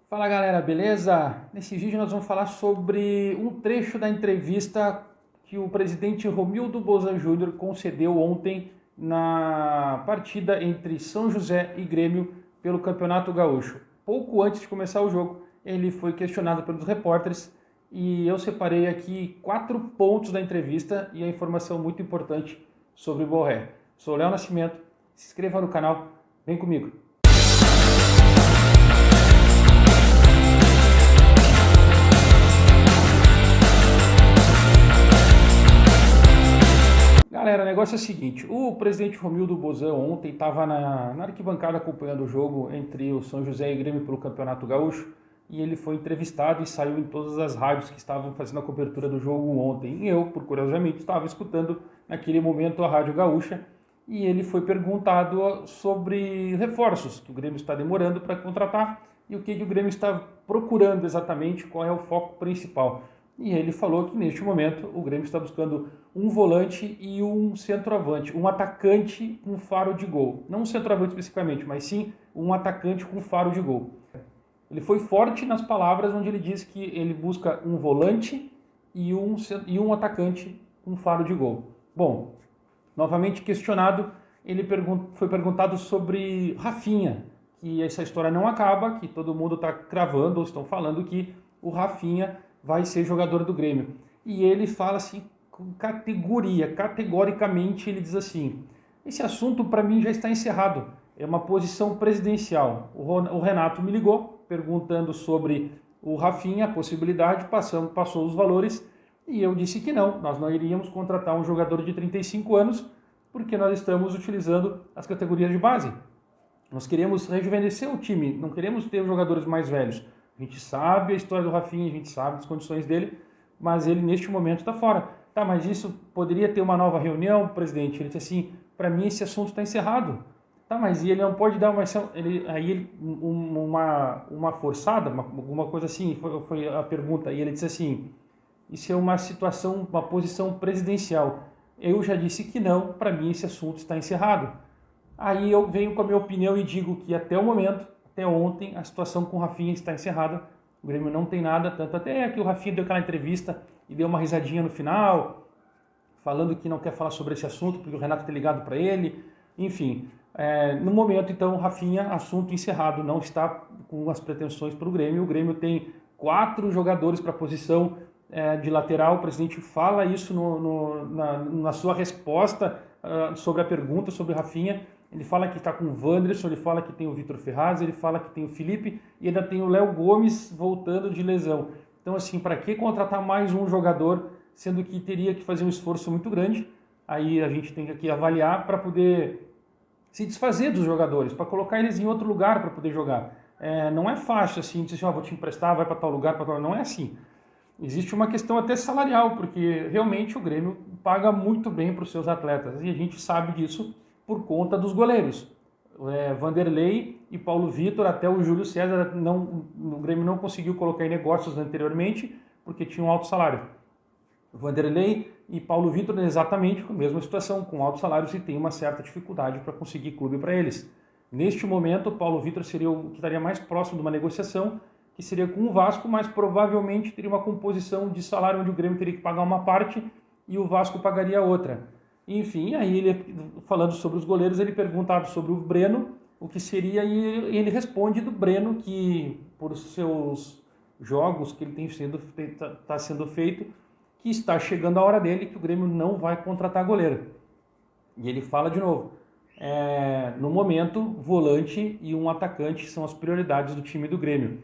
Fala galera, beleza? Nesse vídeo nós vamos falar sobre um trecho da entrevista que o presidente Romildo Bolzan Júnior concedeu ontem na partida entre São José e Grêmio pelo Campeonato Gaúcho. Pouco antes de começar o jogo, ele foi questionado pelos repórteres e eu separei aqui 4 pontos da entrevista e a informação muito importante sobre o Borré. Sou o Léo Nascimento, se inscreva no canal, vem comigo. Galera, o negócio é o seguinte, o presidente Romildo Bolzan ontem estava na arquibancada acompanhando o jogo entre o São José e Grêmio pelo Campeonato Gaúcho e ele foi entrevistado e saiu em todas as rádios que estavam fazendo a cobertura do jogo ontem. E eu, por curiosamente, estava escutando naquele momento a Rádio Gaúcha e ele foi perguntado sobre reforços que o Grêmio está demorando para contratar e o que o Grêmio está procurando exatamente, qual é o foco principal. E ele falou que neste momento o Grêmio está buscando um volante e um centroavante, um atacante com faro de gol. Não um centroavante especificamente, mas sim um atacante com faro de gol. Ele foi forte nas palavras onde ele diz que ele busca um volante e um atacante com faro de gol. Bom, novamente questionado, ele foi perguntado sobre Rafinha, que essa história não acaba, que todo mundo está cravando ou estão falando que o Rafinha vai ser jogador do Grêmio. E ele fala assim, com categoricamente, ele diz assim, esse assunto para mim já está encerrado, é uma posição presidencial. O Renato me ligou, perguntando sobre o Rafinha, a possibilidade, passou os valores, e eu disse que não, nós não iríamos contratar um jogador de 35 anos, porque nós estamos utilizando as categorias de base. Nós queremos rejuvenescer o time, não queremos ter jogadores mais velhos. A gente sabe a história do Rafinha, a gente sabe as condições dele, mas ele neste momento está fora. Tá, mas isso poderia ter uma nova reunião, presidente? Ele disse assim, para mim esse assunto está encerrado. Tá, mas e ele não pode dar uma forçada, alguma coisa assim, foi a pergunta. E ele disse assim, isso é uma situação, uma posição presidencial. Eu já disse que não, para mim esse assunto está encerrado. Aí eu venho com a minha opinião e digo que até o momento, até ontem, a situação com o Rafinha está encerrada. O Grêmio não tem nada, tanto até que o Rafinha deu aquela entrevista e deu uma risadinha no final, falando que não quer falar sobre esse assunto, porque o Renato tem ligado para ele. Enfim, no momento, então, o Rafinha, assunto encerrado, não está com as pretensões para o Grêmio. O Grêmio tem 4 jogadores para a posição de lateral. O presidente fala isso na sua resposta sobre a pergunta sobre o Rafinha. Ele fala que está com o Wanderson, ele fala que tem o Vitor Ferraz, ele fala que tem o Felipe e ainda tem o Léo Gomes voltando de lesão. Então, assim, para que contratar mais um jogador, sendo que teria que fazer um esforço muito grande? Aí a gente tem que avaliar para poder se desfazer dos jogadores, para colocar eles em outro lugar para poder jogar. Não é fácil assim, dizer assim, vou te emprestar, vai para tal lugar, para tal. Não é assim. Existe uma questão até salarial, porque realmente o Grêmio paga muito bem para os seus atletas e a gente sabe disso por conta dos goleiros. Vanderlei e Paulo Vitor, até o Júlio César, o Grêmio não conseguiu colocar em negócios anteriormente, porque tinha um alto salário. Vanderlei e Paulo Vitor, exatamente com a mesma situação, com altos salários e tem uma certa dificuldade para conseguir clube para eles. Neste momento, o Paulo Vitor seria o que estaria mais próximo de uma negociação, que seria com o Vasco, mas provavelmente teria uma composição de salário onde o Grêmio teria que pagar uma parte e o Vasco pagaria outra. Enfim, aí ele, falando sobre os goleiros, ele perguntava sobre o Breno, o que seria, e ele responde do Breno que, por seus jogos que ele está sendo feito, que está chegando a hora dele, que o Grêmio não vai contratar goleiro. E ele fala de novo, no momento, volante e um atacante são as prioridades do time do Grêmio.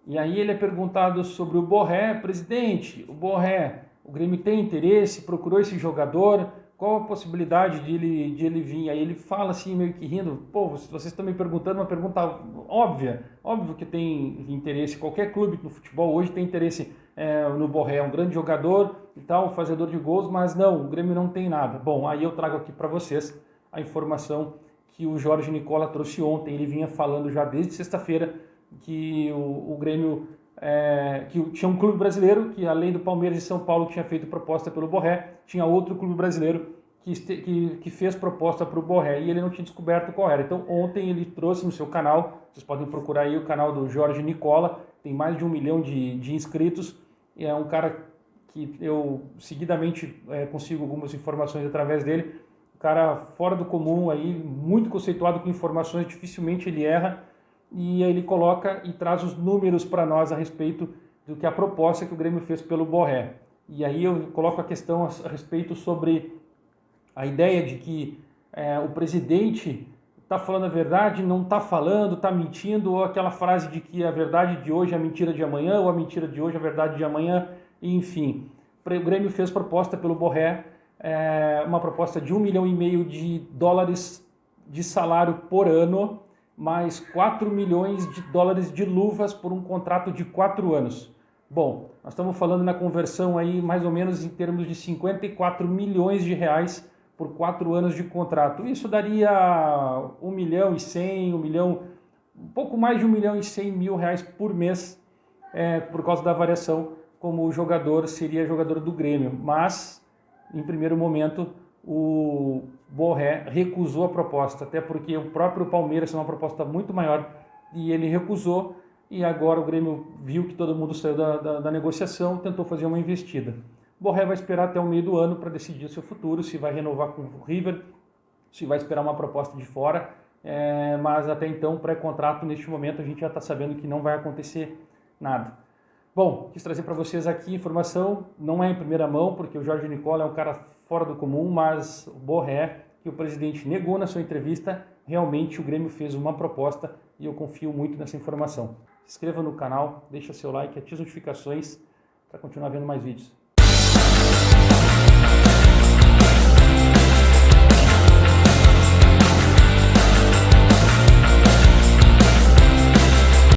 E aí ele é perguntado sobre o Borré, presidente, o Grêmio tem interesse, procurou esse jogador, qual a possibilidade de ele vir? Aí ele fala assim, meio que rindo, pô, vocês estão me perguntando uma pergunta óbvia, óbvio que tem interesse, qualquer clube no futebol hoje tem interesse no Borré, é um grande jogador e tal, fazedor de gols, mas não, o Grêmio não tem nada. Bom, aí eu trago aqui para vocês a informação que o Jorge Nicola trouxe ontem, ele vinha falando já desde sexta-feira que o Grêmio que tinha um clube brasileiro que, além do Palmeiras e São Paulo, que tinha feito proposta pelo Borré, tinha outro clube brasileiro que fez proposta para o Borré e ele não tinha descoberto qual era. Então ontem ele trouxe no seu canal, vocês podem procurar aí o canal do Jorge Nicola, tem mais de 1 milhão de inscritos, é um cara que eu seguidamente consigo algumas informações através dele, um cara fora do comum aí, muito conceituado com informações, dificilmente ele erra, e aí ele coloca e traz os números para nós a respeito do que a proposta que o Grêmio fez pelo Borré. E aí eu coloco a questão a respeito sobre a ideia de que o presidente está falando a verdade, não está falando, está mentindo, ou aquela frase de que a verdade de hoje é a mentira de amanhã, ou a mentira de hoje é a verdade de amanhã, enfim. O Grêmio fez proposta pelo Borré, uma proposta de 1,5 milhão de dólares de salário por ano, mais 4 milhões de dólares de luvas por um contrato de 4 anos. Bom, nós estamos falando na conversão aí mais ou menos em termos de 54 milhões de reais por 4 anos de contrato. Isso daria 1 milhão e 100, 1 milhão, um pouco mais de 1 milhão e 100 mil reais por mês, por causa da variação, como o jogador seria jogador do Grêmio. Mas, em primeiro momento, o Borré recusou a proposta, até porque o próprio Palmeiras tem uma proposta muito maior e ele recusou, e agora o Grêmio viu que todo mundo saiu da negociação, tentou fazer uma investida. Borré vai esperar até o meio do ano para decidir o seu futuro, se vai renovar com o River, se vai esperar uma proposta de fora, mas até então, pré-contrato, neste momento, a gente já está sabendo que não vai acontecer nada. Bom, quis trazer para vocês aqui informação, não é em primeira mão, porque o Jorge Nicola é um cara fora do comum, mas o Borré, que o presidente negou na sua entrevista, realmente o Grêmio fez uma proposta e eu confio muito nessa informação. Se inscreva no canal, deixa seu like, ative as notificações para continuar vendo mais vídeos.